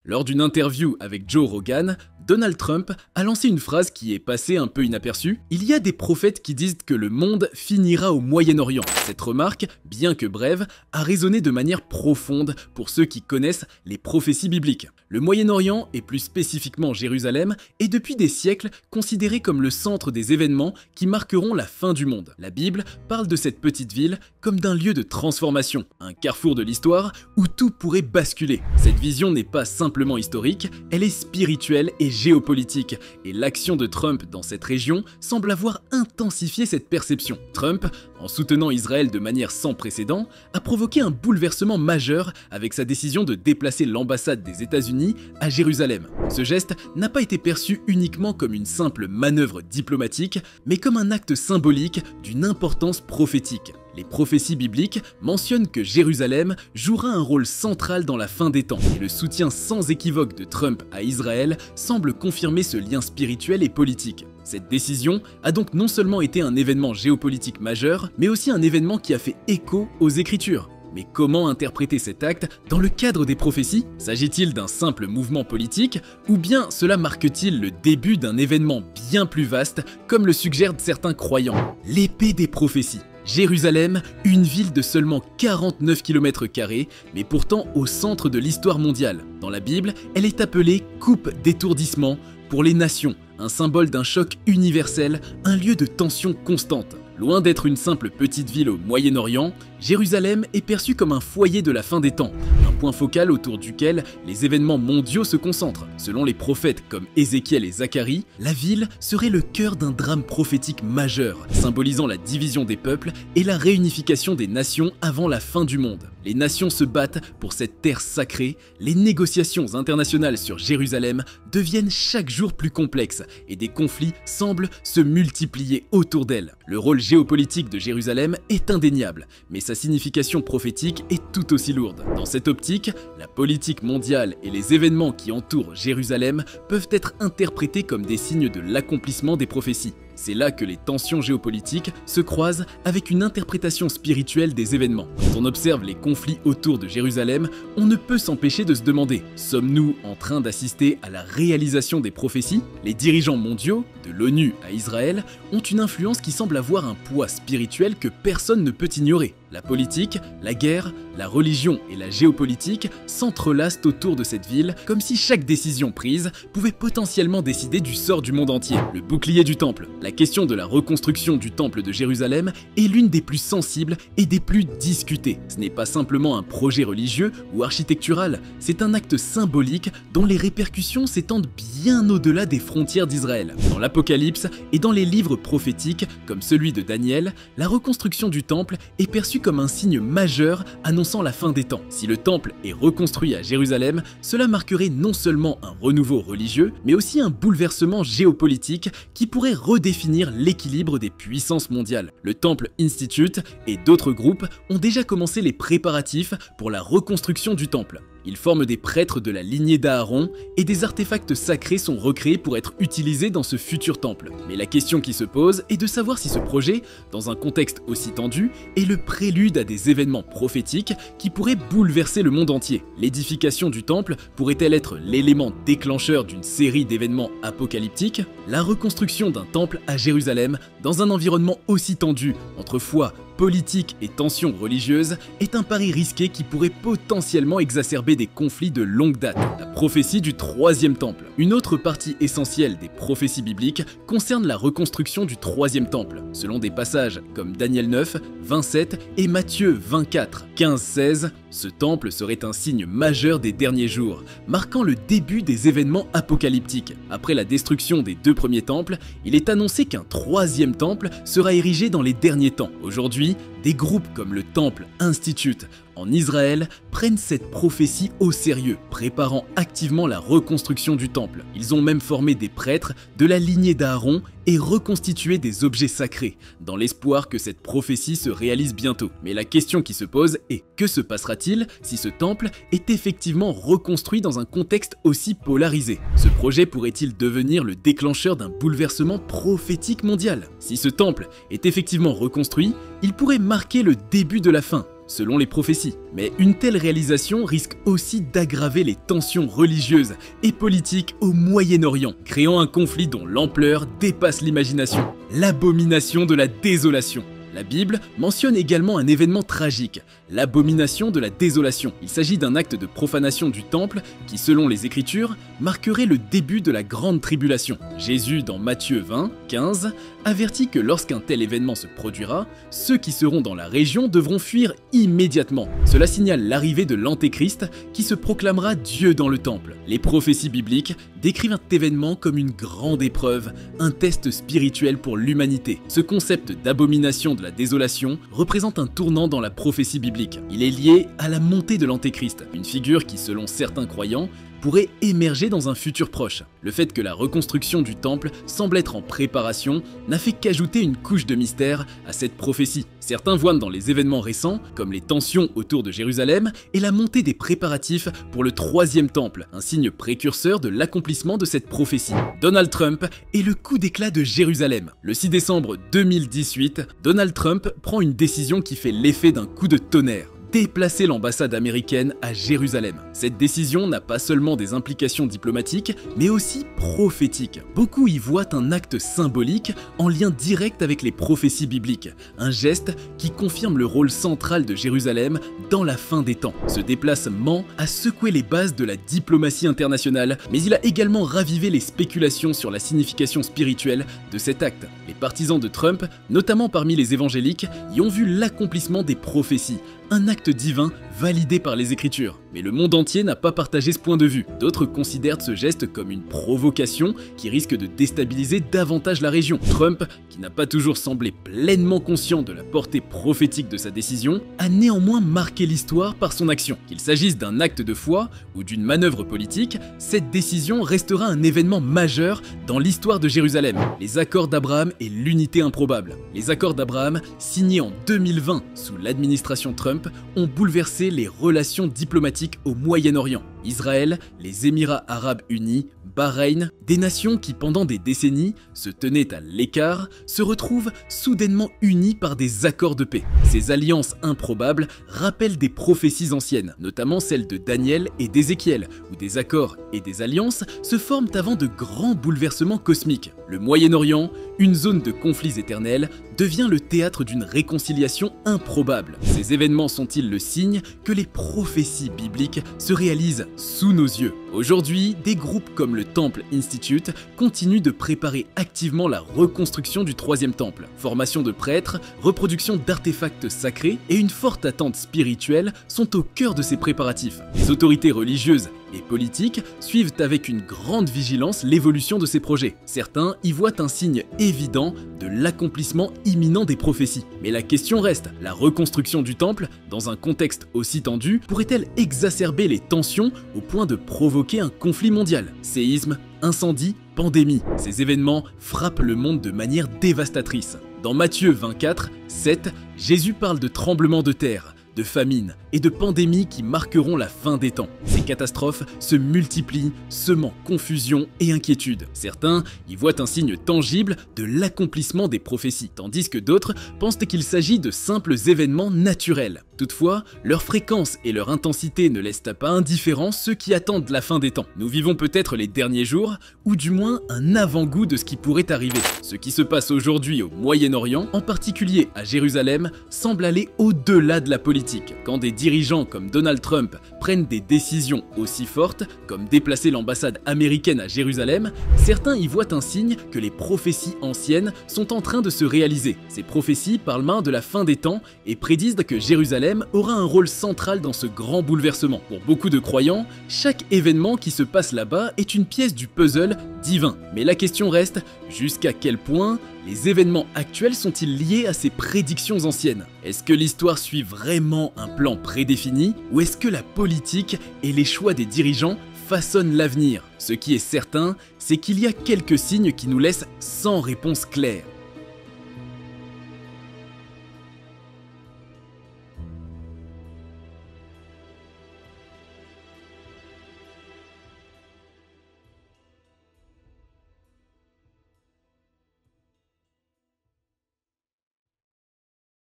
Lors d'une interview avec Joe Rogan, Donald Trump a lancé une phrase qui est passée un peu inaperçue. Il y a des prophètes qui disent que le monde finira au Moyen-Orient. Cette remarque, bien que brève, a résonné de manière profonde pour ceux qui connaissent les prophéties bibliques. Le Moyen-Orient, et plus spécifiquement Jérusalem, est depuis des siècles considéré comme le centre des événements qui marqueront la fin du monde. La Bible parle de cette petite ville comme d'un lieu de transformation, un carrefour de l'histoire où tout pourrait basculer. Cette vision n'est pas simplement historique, elle est spirituelle et géopolitique, et l'action de Trump dans cette région semble avoir intensifié cette perception. Trump, en soutenant Israël de manière sans précédent, a provoqué un bouleversement majeur avec sa décision de déplacer l'ambassade des États-Unis à Jérusalem. Ce geste n'a pas été perçu uniquement comme une simple manœuvre diplomatique, mais comme un acte symbolique d'une importance prophétique. Les prophéties bibliques mentionnent que Jérusalem jouera un rôle central dans la fin des temps, et le soutien sans équivoque de Trump à Israël semble confirmer ce lien spirituel et politique. Cette décision a donc non seulement été un événement géopolitique majeur, mais aussi un événement qui a fait écho aux Écritures. Mais comment interpréter cet acte dans le cadre des prophéties? S'agit-il d'un simple mouvement politique, ou bien cela marque-t-il le début d'un événement bien plus vaste, comme le suggèrent certains croyants? L'épée des prophéties. Jérusalem, une ville de seulement 49 km², mais pourtant au centre de l'histoire mondiale. Dans la Bible, elle est appelée coupe d'étourdissement pour les nations, un symbole d'un choc universel, un lieu de tension constante. Loin d'être une simple petite ville au Moyen-Orient, Jérusalem est perçue comme un foyer de la fin des temps, un point focal autour duquel les événements mondiaux se concentrent. Selon les prophètes comme Ézéchiel et Zacharie, la ville serait le cœur d'un drame prophétique majeur, symbolisant la division des peuples et la réunification des nations avant la fin du monde. Les nations se battent pour cette terre sacrée, les négociations internationales sur Jérusalem deviennent chaque jour plus complexes et des conflits semblent se multiplier autour d'elle. Le rôle géopolitique de Jérusalem est indéniable, mais sa signification prophétique est tout aussi lourde. Dans cette optique, la politique mondiale et les événements qui entourent Jérusalem peuvent être interprétés comme des signes de l'accomplissement des prophéties. C'est là que les tensions géopolitiques se croisent avec une interprétation spirituelle des événements. Quand on observe les conflits autour de Jérusalem, on ne peut s'empêcher de se demander, sommes-nous en train d'assister à la réalisation des prophéties? Les dirigeants mondiaux, de l'ONU à Israël, ont une influence qui semble avoir un poids spirituel que personne ne peut ignorer. La politique, la guerre, la religion et la géopolitique s'entrelacent autour de cette ville comme si chaque décision prise pouvait potentiellement décider du sort du monde entier. Le bouclier du temple. La question de la reconstruction du temple de Jérusalem est l'une des plus sensibles et des plus discutées. Ce n'est pas simplement un projet religieux ou architectural, c'est un acte symbolique dont les répercussions s'étendent bien au-delà des frontières d'Israël. Dans l'Apocalypse et dans les livres prophétiques comme celui de Daniel, la reconstruction du temple est perçue comme un signe majeur annonçant la fin des temps. Si le temple est reconstruit à Jérusalem, cela marquerait non seulement un renouveau religieux, mais aussi un bouleversement géopolitique qui pourrait redéfinir l'équilibre des puissances mondiales. Le Temple Institute et d'autres groupes ont déjà commencé les préparatifs pour la reconstruction du temple. Ils forment des prêtres de la lignée d'Aaron et des artefacts sacrés sont recréés pour être utilisés dans ce futur temple. Mais la question qui se pose est de savoir si ce projet, dans un contexte aussi tendu, est le prélude à des événements prophétiques qui pourraient bouleverser le monde entier. L'édification du temple pourrait-elle être l'élément déclencheur d'une série d'événements apocalyptiques? La reconstruction d'un temple à Jérusalem, dans un environnement aussi tendu, entre foi, politique et tensions religieuses, est un pari risqué qui pourrait potentiellement exacerber des conflits de longue date. La prophétie du troisième temple. Une autre partie essentielle des prophéties bibliques concerne la reconstruction du troisième temple. Selon des passages comme Daniel 9, 27 et Matthieu 24, 15-16, ce temple serait un signe majeur des derniers jours, marquant le début des événements apocalyptiques. Après la destruction des deux premiers temples, il est annoncé qu'un troisième temple sera érigé dans les derniers temps. Aujourd'hui, des groupes comme le Temple Institute en Israël prennent cette prophétie au sérieux, préparant activement la reconstruction du temple. Ils ont même formé des prêtres de la lignée d'Aaron et reconstitué des objets sacrés, dans l'espoir que cette prophétie se réalise bientôt. Mais la question qui se pose est, que se passera-t-il si ce temple est effectivement reconstruit dans un contexte aussi polarisé? Ce projet pourrait-il devenir le déclencheur d'un bouleversement prophétique mondial? Si ce temple est effectivement reconstruit, il pourrait marquer le début de la fin, selon les prophéties. Mais une telle réalisation risque aussi d'aggraver les tensions religieuses et politiques au Moyen-Orient, créant un conflit dont l'ampleur dépasse l'imagination. L'abomination de la désolation. La Bible mentionne également un événement tragique, l'abomination de la désolation. Il s'agit d'un acte de profanation du temple qui, selon les Écritures, marquerait le début de la grande tribulation. Jésus, dans Matthieu 20, 15, avertit que lorsqu'un tel événement se produira, ceux qui seront dans la région devront fuir immédiatement. Cela signale l'arrivée de l'Antéchrist qui se proclamera Dieu dans le temple. Les prophéties bibliques décrivent cet événement comme une grande épreuve, un test spirituel pour l'humanité. Ce concept d'abomination de la désolation représente un tournant dans la prophétie biblique. Il est lié à la montée de l'Antéchrist, une figure qui, selon certains croyants, pourrait émerger dans un futur proche. Le fait que la reconstruction du temple semble être en préparation n'a fait qu'ajouter une couche de mystère à cette prophétie. Certains voient dans les événements récents, comme les tensions autour de Jérusalem et la montée des préparatifs pour le troisième temple, un signe précurseur de l'accomplissement de cette prophétie. Donald Trump et le coup d'éclat de Jérusalem. Le 6 décembre 2018, Donald Trump prend une décision qui fait l'effet d'un coup de tonnerre. Déplacer l'ambassade américaine à Jérusalem. Cette décision n'a pas seulement des implications diplomatiques, mais aussi prophétiques. Beaucoup y voient un acte symbolique en lien direct avec les prophéties bibliques, un geste qui confirme le rôle central de Jérusalem dans la fin des temps. Ce déplacement a secoué les bases de la diplomatie internationale, mais il a également ravivé les spéculations sur la signification spirituelle de cet acte. Les partisans de Trump, notamment parmi les évangéliques, y ont vu l'accomplissement des prophéties, un acte divin validé par les Écritures. Mais le monde entier n'a pas partagé ce point de vue. D'autres considèrent ce geste comme une provocation qui risque de déstabiliser davantage la région. Trump, qui n'a pas toujours semblé pleinement conscient de la portée prophétique de sa décision, a néanmoins marqué l'histoire par son action. Qu'il s'agisse d'un acte de foi ou d'une manœuvre politique, cette décision restera un événement majeur dans l'histoire de Jérusalem. Les accords d'Abraham et l'unité improbable. Les accords d'Abraham, signés en 2020 sous l'administration Trump, ont bouleversé les relations diplomatiques au Moyen-Orient. Israël, les Émirats arabes unis, Bahreïn, des nations qui pendant des décennies se tenaient à l'écart, se retrouvent soudainement unies par des accords de paix. Ces alliances improbables rappellent des prophéties anciennes, notamment celles de Daniel et d'Ézéchiel, où des accords et des alliances se forment avant de grands bouleversements cosmiques. Le Moyen-Orient, une zone de conflits éternels, devient le théâtre d'une réconciliation improbable. Ces événements sont-ils le signe que les prophéties bibliques se réalisent sous nos yeux? Aujourd'hui, des groupes comme le Temple Institute continuent de préparer activement la reconstruction du troisième temple. Formation de prêtres, reproduction d'artefacts sacrés et une forte attente spirituelle sont au cœur de ces préparatifs. Les autorités religieuses et politiques suivent avec une grande vigilance l'évolution de ces projets. Certains y voient un signe évident de l'accomplissement imminent des prophéties. Mais la question reste, la reconstruction du temple, dans un contexte aussi tendu, pourrait-elle exacerber les tensions au point de provoquer un conflit mondial? Séisme, incendie, pandémie, ces événements frappent le monde de manière dévastatrice. Dans Matthieu 24, 7, Jésus parle de tremblements de terre, de famine et de pandémies qui marqueront la fin des temps. Ces catastrophes se multiplient, semant confusion et inquiétude. Certains y voient un signe tangible de l'accomplissement des prophéties, tandis que d'autres pensent qu'il s'agit de simples événements naturels. Toutefois, leur fréquence et leur intensité ne laissent pas indifférents ceux qui attendent la fin des temps. Nous vivons peut-être les derniers jours, ou du moins un avant-goût de ce qui pourrait arriver. Ce qui se passe aujourd'hui au Moyen-Orient, en particulier à Jérusalem, semble aller au-delà de la politique. Quand des dirigeants comme Donald Trump prennent des décisions aussi fortes, comme déplacer l'ambassade américaine à Jérusalem, certains y voient un signe que les prophéties anciennes sont en train de se réaliser. Ces prophéties parlent de la fin des temps et prédisent que Jérusalem aura un rôle central dans ce grand bouleversement. Pour beaucoup de croyants, chaque événement qui se passe là-bas est une pièce du puzzle divin. Mais la question reste, jusqu'à quel point les événements actuels sont-ils liés à ces prédictions anciennes? Est-ce que l'histoire suit vraiment un plan prédéfini ou est-ce que la politique et les choix des dirigeants façonnent l'avenir? Ce qui est certain, c'est qu'il y a quelques signes qui nous laissent sans réponse claire.